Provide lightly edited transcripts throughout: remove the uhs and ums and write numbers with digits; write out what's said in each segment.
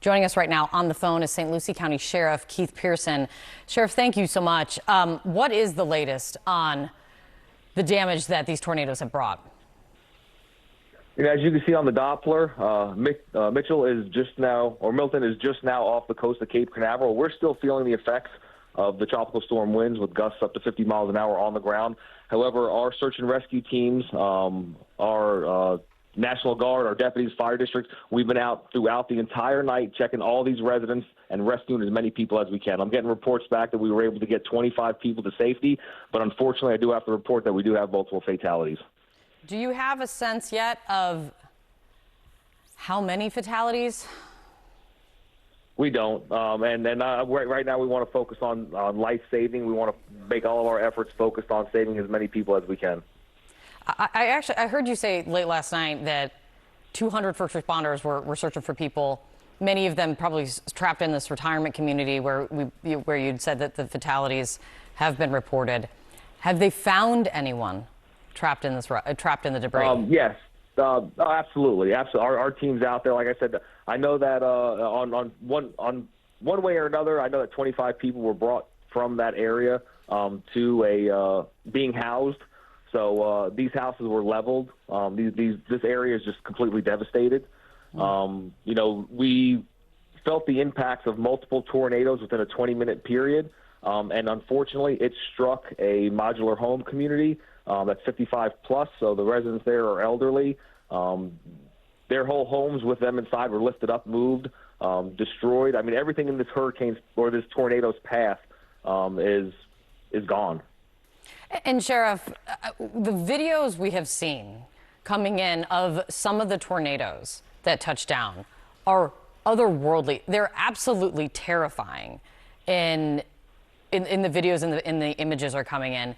Joining us right now on the phone is St. Lucie County Sheriff Keith Pearson. Sheriff, thank you so much. What is the latest on the damage that these tornadoes have brought? As you can see on the Doppler, Milton is just now off the coast of Cape Canaveral. We're still feeling the effects of the tropical storm winds with gusts up to 50 miles an hour on the ground. However, our search and rescue teams, our National Guard, our deputies, fire districts, we've been out throughout the entire night checking all these residents and rescuing as many people as we can. I'm getting reports back that we were able to get 25 people to safety, but unfortunately I do have to report that we do have multiple fatalities. Do you have a sense yet of how many fatalities? We don't. Right now we want to focus on life saving. We want to make all of our efforts focused on saving as many people as we can. I heard you say late last night that 200 first responders were searching for people, many of them probably trapped in this retirement community where you'd said that the fatalities have been reported. Have they found anyone trapped in the debris? Yes, absolutely. Our team's out there. Like I said, I know that on one way or another, I know that 25 people were brought from that area to being housed. So these houses were leveled. This area is just completely devastated. We felt the impacts of multiple tornadoes within a 20-minute period, and unfortunately, it struck a modular home community that's 55 plus. So the residents there are elderly. Their whole homes with them inside were lifted up, moved, destroyed. I mean, everything in this hurricane's or this tornado's path is gone. And Sheriff, the videos we have seen coming in of some of the tornadoes that touch down are otherworldly. They're absolutely terrifying in the videos and the images are coming in.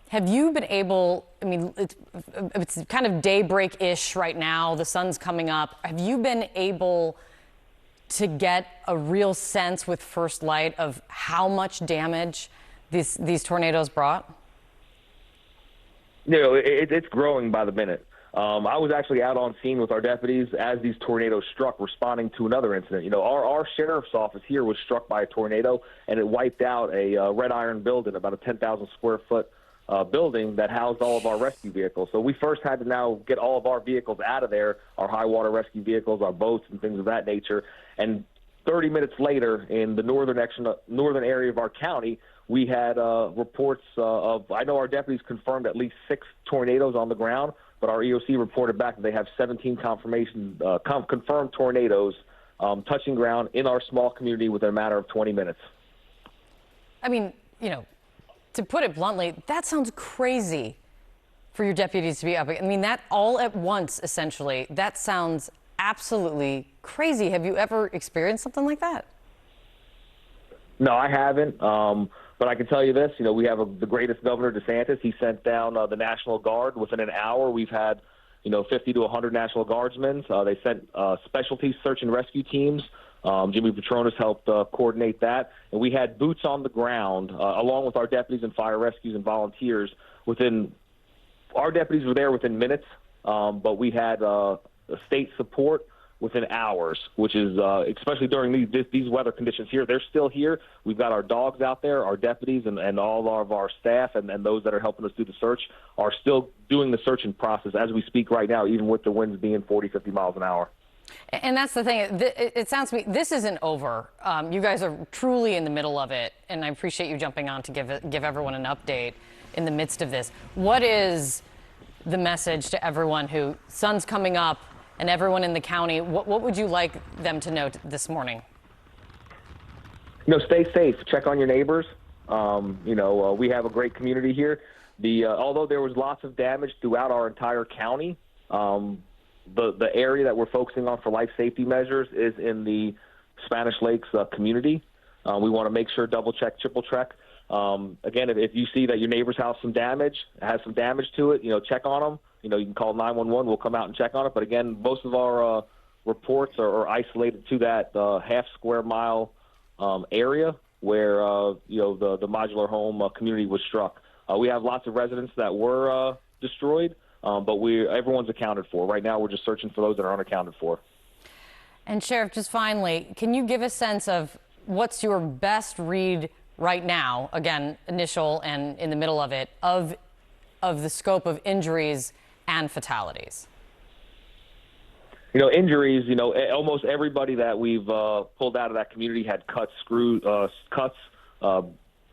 Have you been able, I mean, it's kind of daybreak-ish right now, the sun's coming up. Have you been able to get a real sense with first light of how much damage these tornadoes brought? It's growing by the minute. I was actually out on scene with our deputies as these tornadoes struck, responding to another incident. Our sheriff's office here was struck by a tornado, and it wiped out a red iron building, about a 10,000 square foot building that housed all of our rescue vehicles. So we first had to now get all of our vehicles out of there, our high water rescue vehicles, our boats, and things of that nature. And 30 minutes later, in the northern area of our county, we had reports I know our deputies confirmed at least 6 tornadoes on the ground, but our EOC reported back that they have 17 confirmed tornadoes touching ground in our small community within a matter of 20 minutes. I mean, to put it bluntly, that sounds crazy for your deputies to be up. I mean, that all at once, essentially, that sounds absolutely crazy. Have you ever experienced something like that? No, I haven't. But I can tell you this, we have the greatest governor, DeSantis. He sent down the National Guard. Within an hour, we've had, 50 to 100 National Guardsmen. They sent specialty search and rescue teams. Jimmy Petronas helped coordinate that. And we had boots on the ground, along with our deputies and fire rescues and volunteers. Our deputies were there within minutes, but we had state support within hours, which is, especially during these weather conditions here, they're still here. We've got our dogs out there, our deputies, and all of our staff and those that are helping us do the search are still doing the searching process as we speak right now, even with the winds being 40, 50 miles an hour. And that's the thing. It sounds to me, this isn't over. You guys are truly in the middle of it, and I appreciate you jumping on to give everyone an update in the midst of this. What is the message to everyone who, sun's coming up, and everyone in the county, what would you like them to know this morning? Stay safe. Check on your neighbors. We have a great community here. Although there was lots of damage throughout our entire county, the area that we're focusing on for life safety measures is in the Spanish Lakes community. We want to make sure, double check, triple check. Again, if you see that your neighbor's house has some damage to it, check on them. You can call 911. We'll come out and check on it. But again, most of our reports are isolated to that half square mile area where the modular home community was struck. We have lots of residents that were destroyed, but everyone's accounted for. Right now, we're just searching for those that are unaccounted for. And Sheriff, just finally, can you give a sense of what's your best read right now, again, initial and in the middle of it, of the scope of injuries and fatalities? Injuries, almost everybody that we've pulled out of that community had cuts,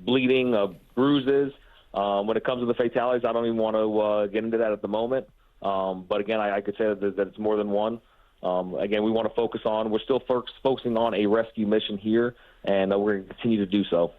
bleeding, bruises. When it comes to the fatalities, I don't even want to get into that at the moment. But again, I could say that it's more than one. Again, we want to we're still focusing on a rescue mission here, and we're going to continue to do so.